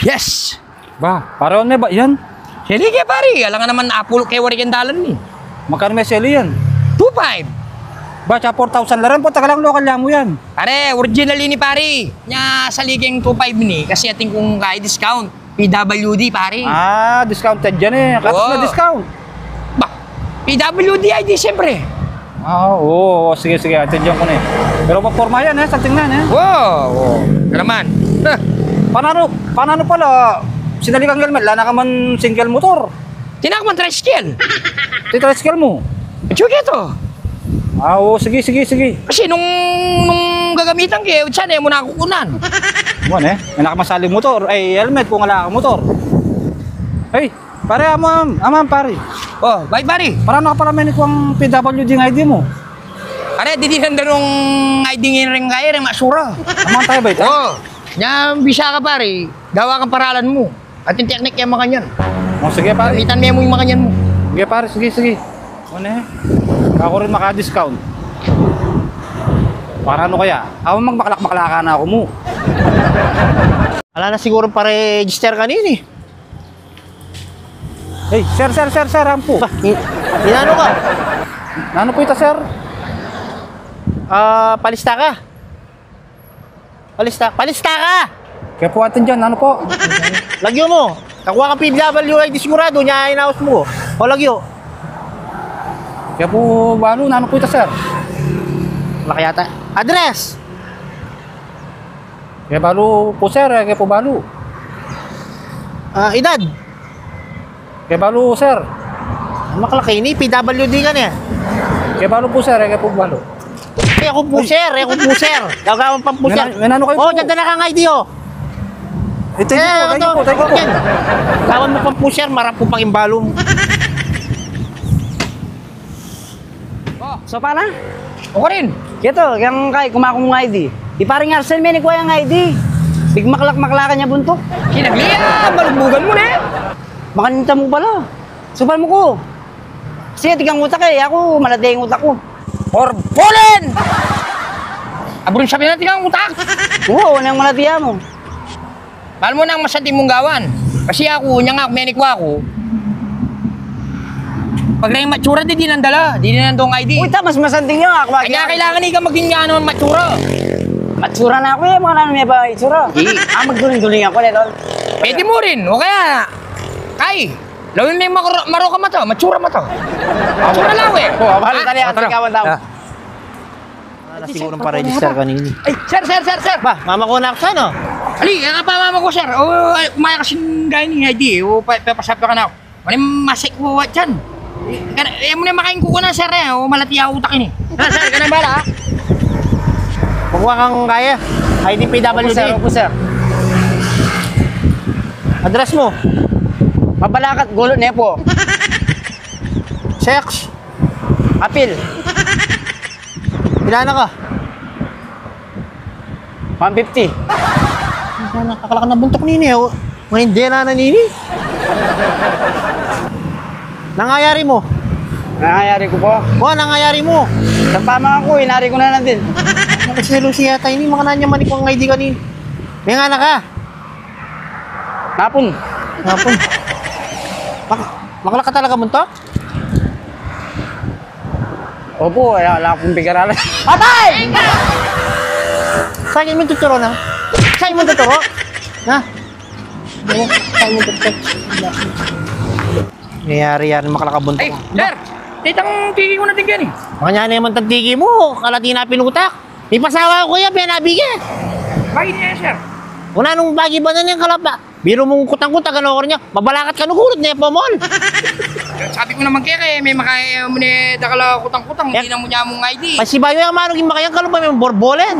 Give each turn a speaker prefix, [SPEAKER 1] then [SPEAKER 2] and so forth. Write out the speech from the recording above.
[SPEAKER 1] Yes!
[SPEAKER 2] Ba, pareho na ba yan?
[SPEAKER 1] Sili kaya pare, alam nga naman Apollo kay Warigan Dalan ni.
[SPEAKER 2] Magkano may seli yan?
[SPEAKER 1] 2.5.
[SPEAKER 2] Ba, tsaka 4,000 lang rin po, tagalang lokal lang mo yan.
[SPEAKER 1] Pare, original ni pare. Nya sa ligeng 2.5 ni kasi ating kung kay discount. PWD pare.
[SPEAKER 2] Ah, discounted yan eh. Katos na discount.
[SPEAKER 1] Ba, PWD ID siyempre.
[SPEAKER 2] Ah, oo, sige, atensyon ko na eh. Pero paporma yan eh, sa tingnan eh.
[SPEAKER 1] Wow, naman.
[SPEAKER 2] Paano pala? Sinali kang helmet, lana ka man single motor.
[SPEAKER 1] Tinakman tricycle.
[SPEAKER 2] Tricycle mo.
[SPEAKER 1] Chuki to.
[SPEAKER 2] Ah, oo, sige.
[SPEAKER 1] Kasi nung gagamitan kayo, tiyan eh, muna kukunan.
[SPEAKER 2] Buwan eh, may nakamasali motor. Ay, helmet kung wala ka motor. Ay, pare, amam, pare.
[SPEAKER 1] Oh, bye pare.
[SPEAKER 2] Parang nakapalamenit ko ang PWD ng ID mo.
[SPEAKER 1] Pare, didihan na nung ID ng ring kaya, ring masura.
[SPEAKER 2] Aman tayo ba ito?
[SPEAKER 1] Oh, yan, bisa ka pare. Gawa kang paralan mo. At yung teknik yung mga kanyan.
[SPEAKER 2] Oh, sige pare.
[SPEAKER 1] Gamitan mo yung mga kanyan mo.
[SPEAKER 2] Sige pare, sige. Ano eh? Ako rin maka-discount. Para ano kaya? Ako magbaklak-baklaka na ako mo.
[SPEAKER 3] Wala na siguro pa-register kanini.
[SPEAKER 2] Hey, sir, ampo.
[SPEAKER 3] Inano ka?
[SPEAKER 2] Ano po ito, sir?
[SPEAKER 3] Palista ka. Palista ka!
[SPEAKER 2] Kaya po atin dyan, ano po?
[SPEAKER 3] Lagyo mo. Kakuha kang PWD sigurado, niya inaos mo. O lagyo.
[SPEAKER 2] Kaya po, balo, ano po ito, sir?
[SPEAKER 3] Laki yata. Address!
[SPEAKER 2] Kaya balo po, sir. Kaya po balo.
[SPEAKER 3] Edad.
[SPEAKER 2] Kaya balo, sir.
[SPEAKER 3] Makalaki ni, PWD ka niya.
[SPEAKER 2] Kaya balo po, sir. Kaya po balo.
[SPEAKER 3] Ako po, sir. Gagawin pang po, sir.
[SPEAKER 2] May nano kayo po.
[SPEAKER 3] Oh, dyan na kang ID, oh.
[SPEAKER 2] Thank you po.
[SPEAKER 3] Gawin mo pang po, sir. Marap po pang imbalo mo.
[SPEAKER 4] So paano?
[SPEAKER 1] O rin.
[SPEAKER 4] Kito, yung kay kumakong ID. Di paring Arsene may nikuha yung ID. Big maklak-maklakan niya buntok.
[SPEAKER 1] Kinaglia, balugbugan mo na eh.
[SPEAKER 4] Makaninta mo pala. Supal mo ko. Kasi tigang utak eh. Ako, malati yung utak ko.
[SPEAKER 1] Or Polen! Abron sabi natin ang utak.
[SPEAKER 4] Oo, ano yung malatiya mo?
[SPEAKER 1] Mahal mo na ang masanting mong gawan. Kasi ako, niya nga, menikwa ako. Pag na yung matsura, di nandala. Di nandong ID.
[SPEAKER 4] Uy, mas masanting nyo.
[SPEAKER 1] Kaya kailangan ka maging ano, matsura.
[SPEAKER 4] Matsura na ako eh. Mga nanon may ba itsura? Magduling-duling ako nito.
[SPEAKER 1] Pwede mo rin. O kaya, Kay, lawin mo yung maro ka mato. Matsura mato. Matsura lang eh.
[SPEAKER 4] Oo, bahala tali ang sigawan daw.
[SPEAKER 3] Wala siguro pa-register kanini.
[SPEAKER 1] Ay, sir.
[SPEAKER 3] Ba, mama ko na ako saan, oh.
[SPEAKER 1] Ali, ang kapamama ko, sir. O, umaya kasing gaya ng ID. O, papasabi ka na ako. Maling masik ko dyan. Eh, mo na makain ko na, sir. O, malati ako utak ini. Sir, ka na bala, ha?
[SPEAKER 3] Pagkuha kang kaya. ID PWD.
[SPEAKER 4] Opo, sir.
[SPEAKER 3] Address mo.
[SPEAKER 4] Mabalakat, gulo na po.
[SPEAKER 3] Sex.
[SPEAKER 4] Apil.
[SPEAKER 3] Ilan ka?
[SPEAKER 4] 150.
[SPEAKER 3] Nakakalak na buntok nini, oh. Mga hindi na nini. Nangayari mo.
[SPEAKER 4] Nangyayari ko po.
[SPEAKER 3] Oh, nangayari mo.
[SPEAKER 4] Sa pama ko, inari ko na lang din.
[SPEAKER 3] Nakasilo siya tayo ni mga nanyaman ko ang ID kanini. May nga na ka.
[SPEAKER 4] Napon.
[SPEAKER 3] Hapon. Makalak ka talaga buntok?
[SPEAKER 4] Opo, wala akong pigaralan.
[SPEAKER 3] Patay! Saan mo tuturo na? Saan mo tuturo? Ha? Saan mo tuturo? Nangyari-yari makalakabuntok.
[SPEAKER 1] Ay, sir. Titang tiki ko natin yan eh.
[SPEAKER 3] Makanya naman tagtigi mo, kalati na pinutak. May pasawa ko yan, pinabigyan.
[SPEAKER 1] Bakit niya, sir?
[SPEAKER 3] Una nung bagi ba na niyang kalapa? Biro mong kutang-kutang, ano ko rin niya, mabalakat ka nugurot niya po, mon.
[SPEAKER 1] Sabi ko naman kaya may makaya mo ni dakala kutang-kutang, hindi na mo niya mong ID.
[SPEAKER 3] Pasibayo yung manong yung makayang kalapa, may borbolen.